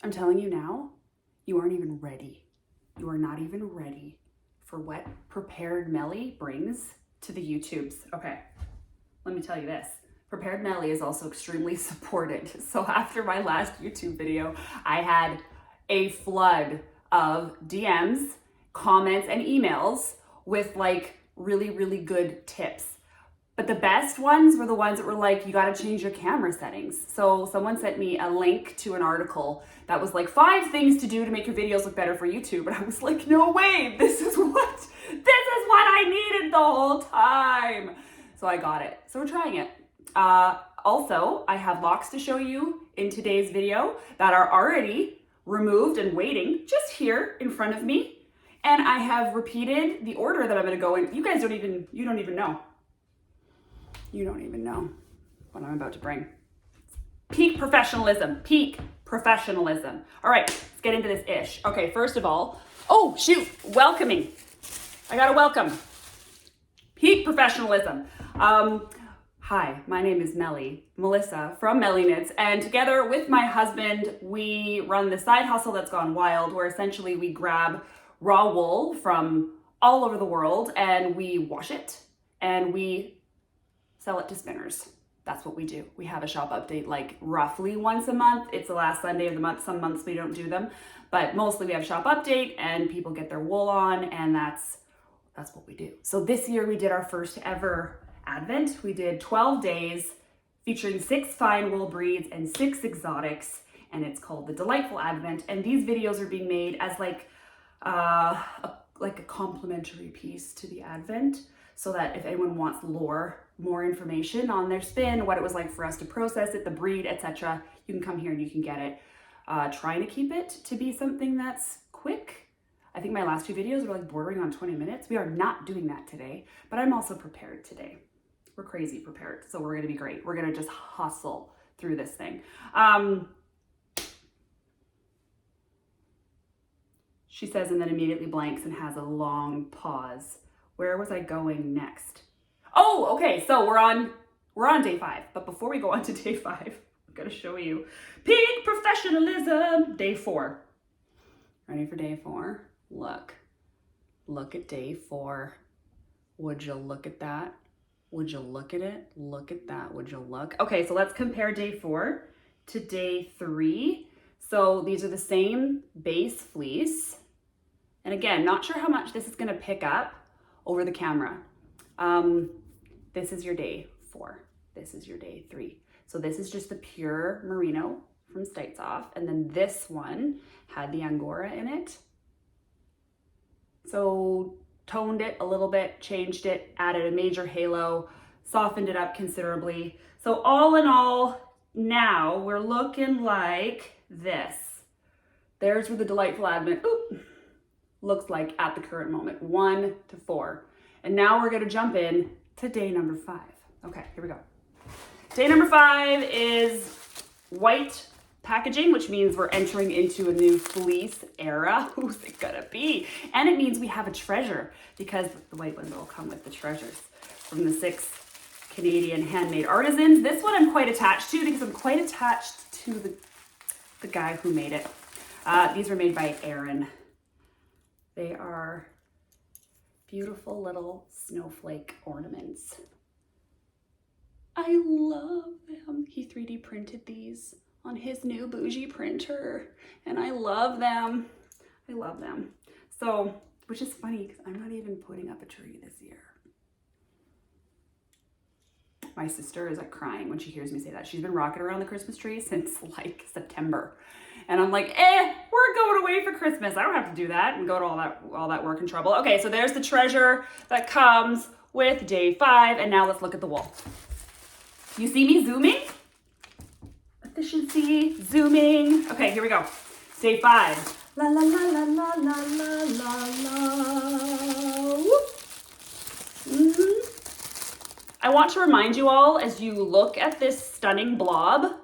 I'm telling you now, you aren't even ready. You are not even ready for what Prepared Melly brings to the YouTubes. Okay, let me tell you this. Prepared Melly is also extremely supported. So after my last YouTube video, I had a flood of DMs, comments, and emails with like really, really good tips. But the best ones were the ones that were like, you gotta change your camera settings. So someone sent me a link to an article that was like 5 things to do to make your videos look better for YouTube. And I was like, no way, this is what I needed the whole time. So I got it. So we're trying it. Also, I have locks to show you in today's video that are already removed and waiting just here in front of me. And I have repeated the order that I'm gonna go in. You guys don't even know. You don't even know what I'm about to bring. Peak professionalism, peak professionalism. All right, let's get into this ish. Okay, first of all, oh shoot, welcoming. I gotta welcome. Peak professionalism. Hi, my name is Melissa from Mellyknits, and together with my husband, we run this side hustle that's gone wild, where essentially we grab raw wool from all over the world and we wash it and we sell it to spinners. That's what we do. We have a shop update like roughly once a month. It's the last Sunday of the month. Some months we don't do them, but mostly we have shop update and people get their wool on, and that's what we do. So this year we did our first ever Advent. We did 12 days featuring 6 fine wool breeds and 6 exotics, and it's called the Delightful Advent. And these videos are being made as like a complimentary piece to the Advent, so that if anyone wants more information on their spin, what it was like for us to process it, the breed, etc., you can come here and you can get it. Trying to keep it to be something that's quick. I think my last 2 videos were like bordering on 20 minutes. We are not doing that today, but I'm also prepared today. We're crazy prepared, so we're gonna be great. We're gonna just hustle through this thing. She says, and then immediately blanks and has a long pause. Where was I going next? Oh, okay, so we're on day 5, but before we go on to day 5, I'm gonna show you peak professionalism, day 4. Ready for day 4? Look at day 4. Would you look at that? Would you look at it? Look at that, would you look? Okay, so let's compare day 4 to day 3. So these are the same base fleece. And again, not sure how much this is gonna pick up over the camera. This is your day 4. This is your day 3. So this is just the pure merino from States Off. And then this one had the Angora in it. So toned it a little bit, changed it, added a major halo, softened it up considerably. So all in all, now we're looking like this. There's where the Delightful Advent looks like at the current moment, 1 to 4. And now we're gonna jump in to day number 5. Okay, here we go. Day number 5 is white packaging, which means we're entering into a new fleece era. Who's it gonna be? And it means we have a treasure, because the white ones all come with the treasures from the 6 Canadian handmade artisans. This one I'm quite attached to because I'm quite attached to the guy who made it. These were made by Aaron. They are beautiful little snowflake ornaments. I love them. He 3D printed these on his new bougie printer, and I love them. I love them. So, which is funny because I'm not even putting up a tree this year. My sister is like crying when she hears me say that. She's been rocking around the Christmas tree since like September. And I'm like, we're going away for Christmas. I don't have to do that and go to all that work and trouble. Okay, so there's the treasure that comes with day 5. And now let's look at the wool. You see me zooming? Efficiency, zooming. Okay, here we go. Day 5. La la la la la la la la la. Whoop. I want to remind you all, as you look at this stunning blob,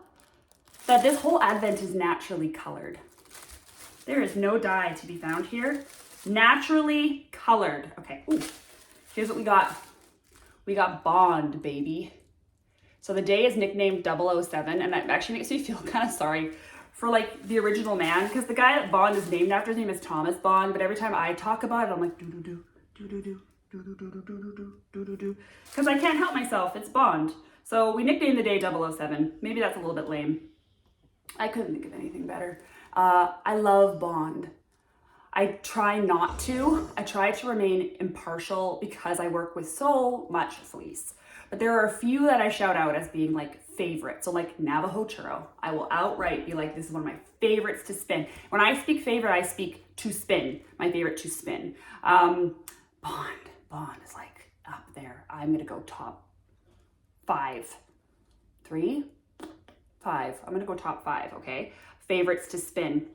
that this whole Advent is naturally colored. There is no dye to be found here. Naturally colored. Okay, ooh, here's what we got. We got Bond, baby. So the day is nicknamed 007, and that actually makes me feel kind of sorry for like the original man, because the guy that Bond is named after, his name is Thomas Bond, but every time I talk about it, I'm like, do-do-do, do-do-do, do-do-do, do-do-do, because I can't help myself, it's Bond. So we nicknamed the day 007. Maybe that's a little bit lame. I couldn't think of anything better. I love Bond. I try not to. I try to remain impartial because I work with so much fleece. But there are a few that I shout out as being like favorites. So like Navajo churro, I will outright be like, this is one of my favorites to spin. When I speak favorite, I speak to spin, my favorite to spin. Bond is like up there. I'm gonna go top 5. 3, 5. I'm gonna go top 5, okay? Favorites to spin.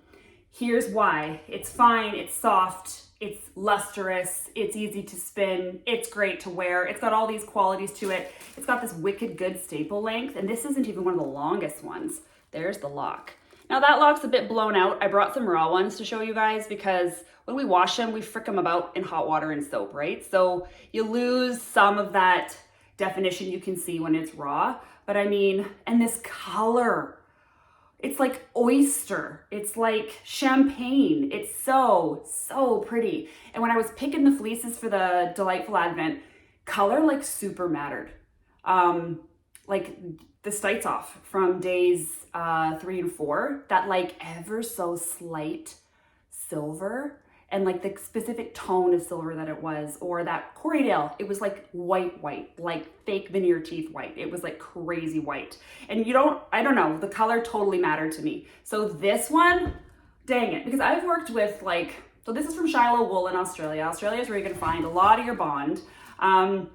Here's why. It's fine, it's soft, it's lustrous, it's easy to spin, it's great to wear, it's got all these qualities to it. It's got this wicked good staple length, and this isn't even one of the longest ones. There's the lock. Now that lock's a bit blown out. I brought some raw ones to show you guys because when we wash them, we frick them about in hot water and soap, right? So you lose some of that definition you can see when it's raw. But I mean, and this color, it's like oyster. It's like champagne. It's so, so pretty. And when I was picking the fleeces for the Delightful Advent, color like super mattered. Like the Stites off from days 3 and 4, that like ever so slight silver and like the specific tone of silver that it was, or that Corriedale, it was like white, like fake veneer teeth white. It was like crazy white. And I don't know, the color totally mattered to me. So this one, dang it, because I've worked with like, so this is from Shiloh wool in Australia. Australia is where you're gonna find a lot of your Bond. And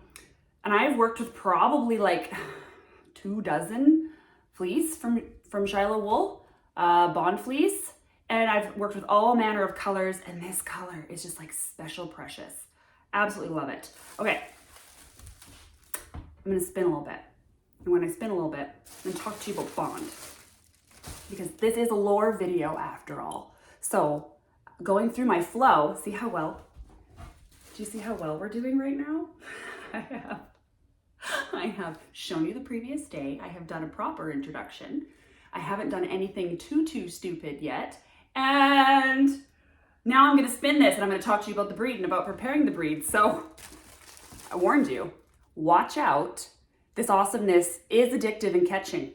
I've worked with probably like 24 fleece from Shiloh wool, Bond fleece. And I've worked with all manner of colors, and this color is just like special precious. Absolutely love it. Okay, I'm gonna spin a little bit. And when I spin a little bit, I'm gonna talk to you about Bond, because this is a lore video after all. So going through my flow, do you see how well we're doing right now? I have shown you the previous day. I have done a proper introduction. I haven't done anything too stupid yet. And now I'm gonna spin this and I'm gonna talk to you about the breed and about preparing the breed. So I warned you, watch out. This awesomeness is addictive and catching.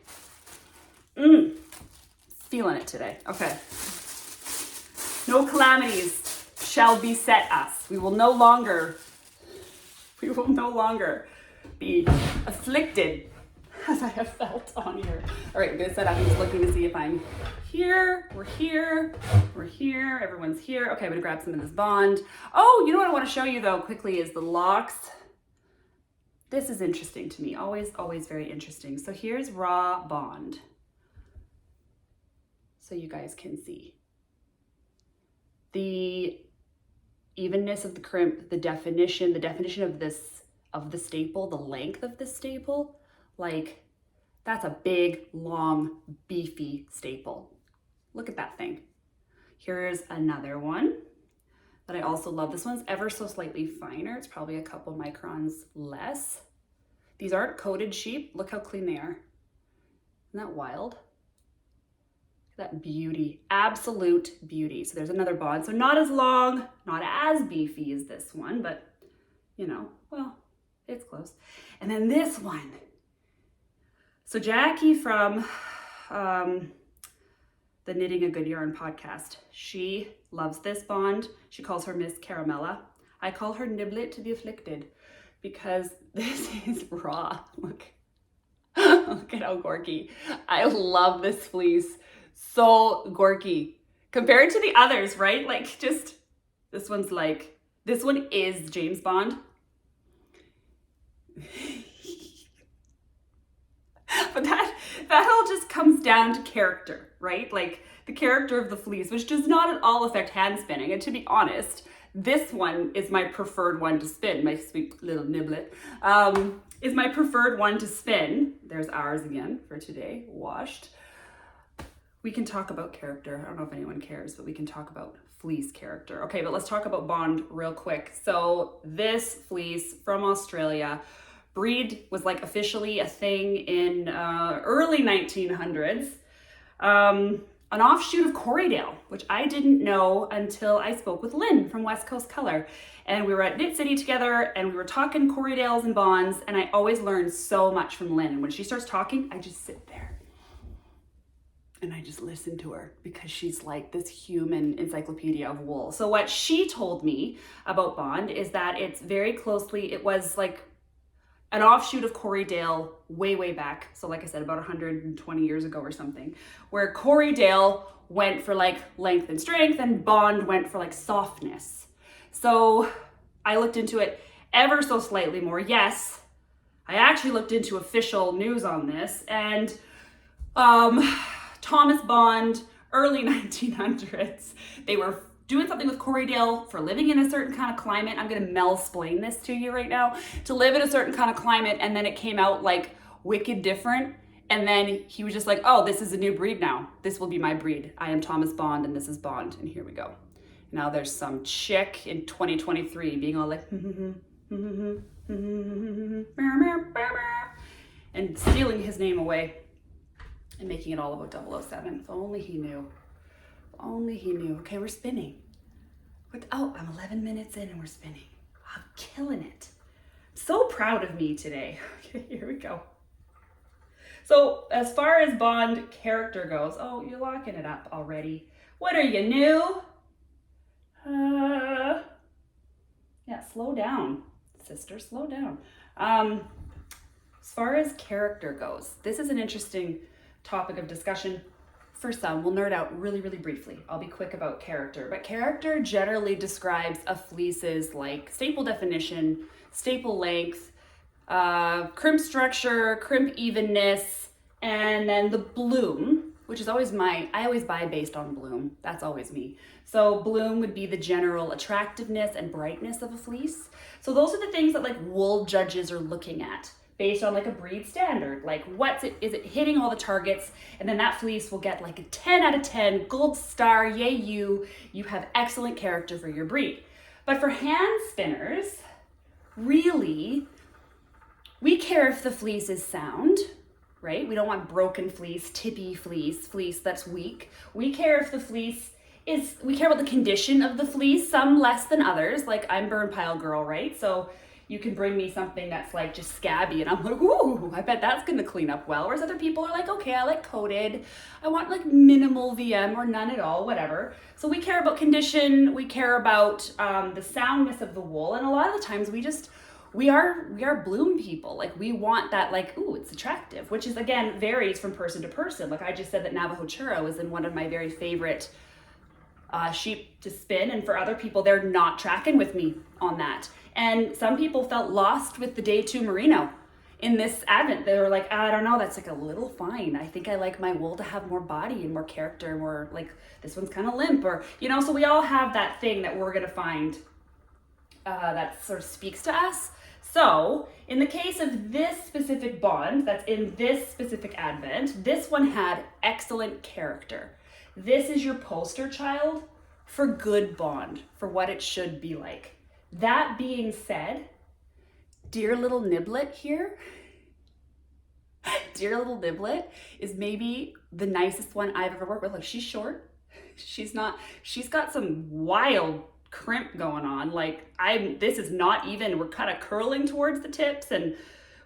Feeling it today. Okay. No calamities shall beset us. We will no longer be afflicted as I have felt on here. All right, I'm gonna set up. I'm just looking to see if I'm here. We're here. Everyone's here. Okay, I'm gonna grab some of this Bond. Oh, you know what I wanna show you though quickly is the locks. This is interesting to me. Always very interesting. So here's raw Bond. So you guys can see. The evenness of the crimp, the definition of the staple, the length of the staple. Like, that's a big, long, beefy staple. Look at that thing. Here's another one that I also love. This one's ever so slightly finer. It's probably a couple microns less. These aren't coated sheep. Look how clean they are. Isn't that wild? That beauty, absolute beauty. So there's another Bond. So not as long, not as beefy as this one, but you know, well, it's close. And then this one. So Jackie from the Knitting a Good Yarn podcast, she loves this Bond. She calls her Miss Caramella. I call her Niblet to the Afflicted because this is raw. Look at how gorky. I love this fleece. So gorky compared to the others, right? Like just, this one is James Bond. But that all just comes down to character, right? Like the character of the fleece, which does not at all affect hand spinning. And to be honest, this one is my preferred one to spin. My sweet little Niblet is my preferred one to spin. There's ours again for today, washed. We can talk about character. I don't know if anyone cares, but we can talk about fleece character. Okay, but let's talk about Bond real quick. So this fleece from Australia, breed was like officially a thing in early 1900s. an offshoot of Corriedale, which I didn't know until I spoke with Lynn from West Coast Color. And we were at Knit City together and we were talking Corriedales and bonds, and I always learn so much from Lynn. And when she starts talking, I just sit there and I just listen to her because she's like this human encyclopedia of wool. So what she told me about bond is that it's very closely, it was like an offshoot of Corriedale way, way back. So like I said, about 120 years ago or something, where Corriedale went for like length and strength and bond went for like softness. So I looked into it ever so slightly more. Yes, I actually looked into official news on this, and Thomas Bond, early 1900s, they were doing something with Corriedale for living in a certain kind of climate. I'm gonna Mel-splain this to you right now. To live in a certain kind of climate, and then it came out like wicked different. And then he was just like, oh, this is a new breed now. This will be my breed. I am Thomas Bond and this is Bond. And here we go. Now there's some chick in 2023 being all like, and stealing his name away and making it all about 007. If only he knew. If only he knew. Okay, we're spinning. Oh, I'm 11 minutes in and we're spinning. I'm killing it. I'm so proud of me today. Okay, here we go. So as far as Bond character goes, oh, you're locking it up already. What are you, new? Yeah, slow down, sister, slow down. As far as character goes, this is an interesting topic of discussion for some. We'll nerd out really, really briefly. I'll be quick about character, but character generally describes a fleece's like staple definition, staple length, crimp structure, crimp evenness, and then the bloom, which is always I always buy based on bloom. That's always me. So bloom would be the general attractiveness and brightness of a fleece. So those are the things that like wool judges are looking at based on like a breed standard. Like is it hitting all the targets? And then that fleece will get like a 10 out of 10, gold star, yay you have excellent character for your breed. But for hand spinners, really, we care if the fleece is sound, right? We don't want broken fleece, tippy fleece that's weak. We care if the fleece we care about the condition of the fleece, some less than others. Like I'm burn pile girl, right? So you can bring me something that's like just scabby and I'm like, ooh, I bet that's gonna clean up well. Whereas other people are like, okay, I like coated. I want like minimal VM or none at all, whatever. So we care about condition, we care about the soundness of the wool. And a lot of the times we are bloom people. Like we want that like, ooh, it's attractive, which is again, varies from person to person. Like I just said that Navajo churro is in one of my very favorite sheep to spin. And for other people, they're not tracking with me on that. And some people felt lost with the day 2 merino in this advent. They were like, I don't know, that's like a little fine. I think I like my wool to have more body and more character, more like this one's kind of limp, or, you know, so we all have that thing that we're gonna find that sort of speaks to us. So in the case of this specific bond that's in this specific advent, this one had excellent character. This is your poster child for good bond, for what it should be like. That being said, dear little Niblet here, dear little Niblet is maybe the nicest one I've ever worked with. Like she's short, she's got some wild crimp going on. Like this is not even, we're kind of curling towards the tips and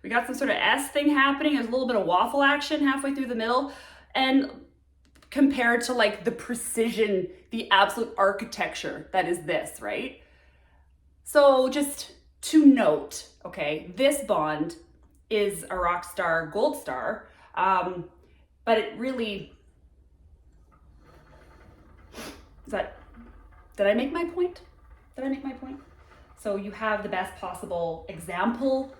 we got some sort of S thing happening. There's a little bit of waffle action halfway through the middle. And compared to like the precision, the absolute architecture that is this, right? So just to note, okay, this bond is a rock star, gold star, but it really, did I make my point? Did I make my point? So you have the best possible example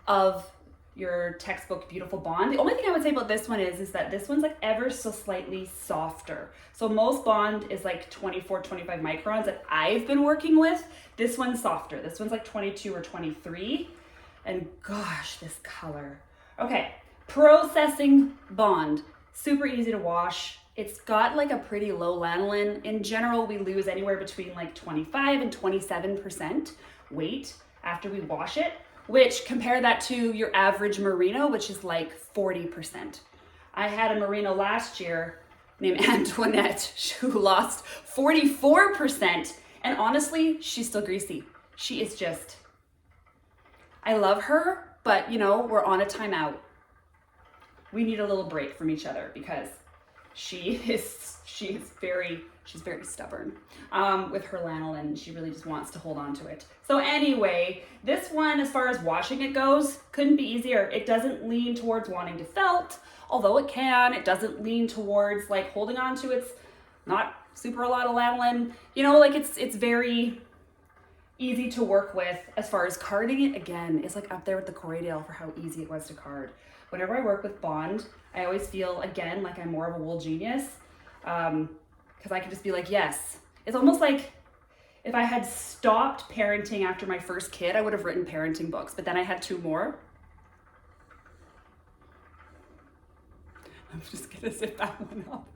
of your textbook beautiful bond. The only thing I would say about this one is that this one's like ever so slightly softer. So most bond is like 24, 25 microns that I've been working with. This one's softer. This one's like 22 or 23. And gosh, this color. Okay, processing bond. Super easy to wash. It's got like a pretty low lanolin. In general, we lose anywhere between like 25 and 27% weight after we wash it, which compare that to your average merino, which is like 40%. I had a merino last year, named Antoinette who lost 44%. And honestly, she's still greasy. She is just, I love her, but you know, we're on a timeout. We need a little break from each other because she's very stubborn with her lanolin. She really just wants to hold on to it. So anyway, this one, as far as washing it goes, couldn't be easier. It doesn't lean towards wanting to felt, although it can. It doesn't lean towards like holding on to it's not super a lot of lanolin. You know, like it's very easy to work with. As far as carding it, again, it's like up there with the Corriedale for how easy it was to card. Whenever I work with bond, I always feel, again, like I'm more of a wool genius, because I can just be like, yes. It's almost like if I had stopped parenting after my first kid, I would have written parenting books, but then I had 2 more. I'm just gonna zip that one up.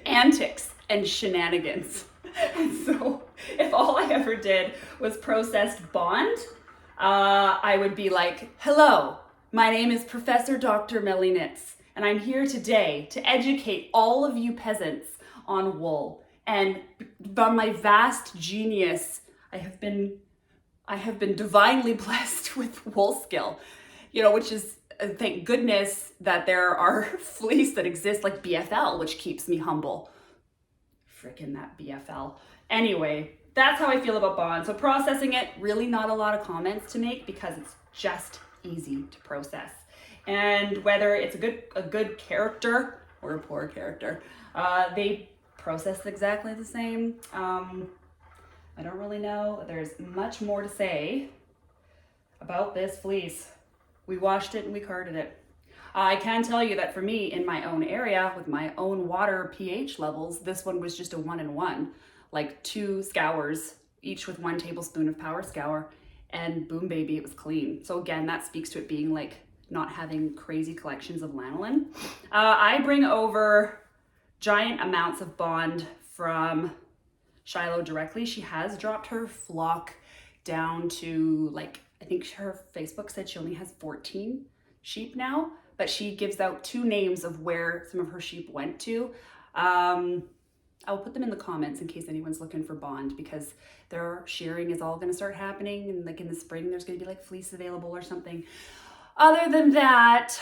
Antics and shenanigans. And so if all I ever did was processed bond, I would be like, hello, my name is Professor Dr. Mellyknits, and I'm here today to educate all of you peasants on wool. And by my vast genius, I have been divinely blessed with wool skill, you know, which is, thank goodness that there are fleece that exist like BFL, which keeps me humble. Frickin' that BFL. Anyway, that's how I feel about bond. So processing it, really not a lot of comments to make because it's just easy to process. And whether it's a good character or a poor character, they process exactly the same. I don't really know. There's much more to say about this fleece. We washed it and we carded it. I can tell you that for me in my own area with my own water pH levels, this one was just a 1-in-1, like 2 scours, each with 1 tablespoon of power scour, and boom baby, it was clean. So again, that speaks to it being like not having crazy collections of lanolin. I bring over giant amounts of bond from Shiloh directly. She has dropped her flock down to like, I think her Facebook said she only has 14 sheep now, but she gives out 2 names of where some of her sheep went to. I'll put them in the comments in case anyone's looking for bond, because their shearing is all going to start happening, and like in the spring there's going to be like fleece available or something. Other than that,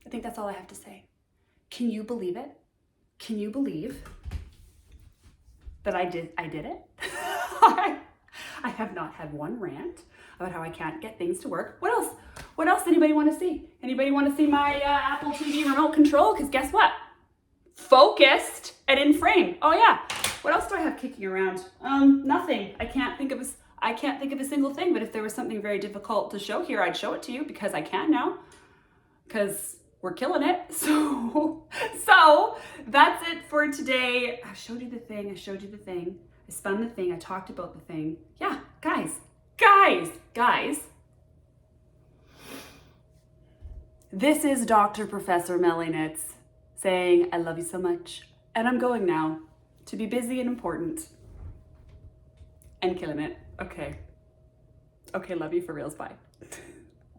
I think that's all I have to say. Can you believe it? Can you believe that I did it? I have not had one rant about how I can't get things to work. What else? What else anybody want to see? Anybody want to see my Apple TV remote control? Because guess what? Focused and in frame. Oh yeah. What else do I have kicking around? Nothing. I can't think of a single thing, but if there was something very difficult to show here, I'd show it to you because I can now. Because we're killing it. So that's it for today. I showed you the thing. I spun the thing. I talked about the thing. Yeah, guys. This is Dr. Professor Mellyknits saying, I love you so much. And I'm going now to be busy and important and killing it. Okay, love you for reals. Bye.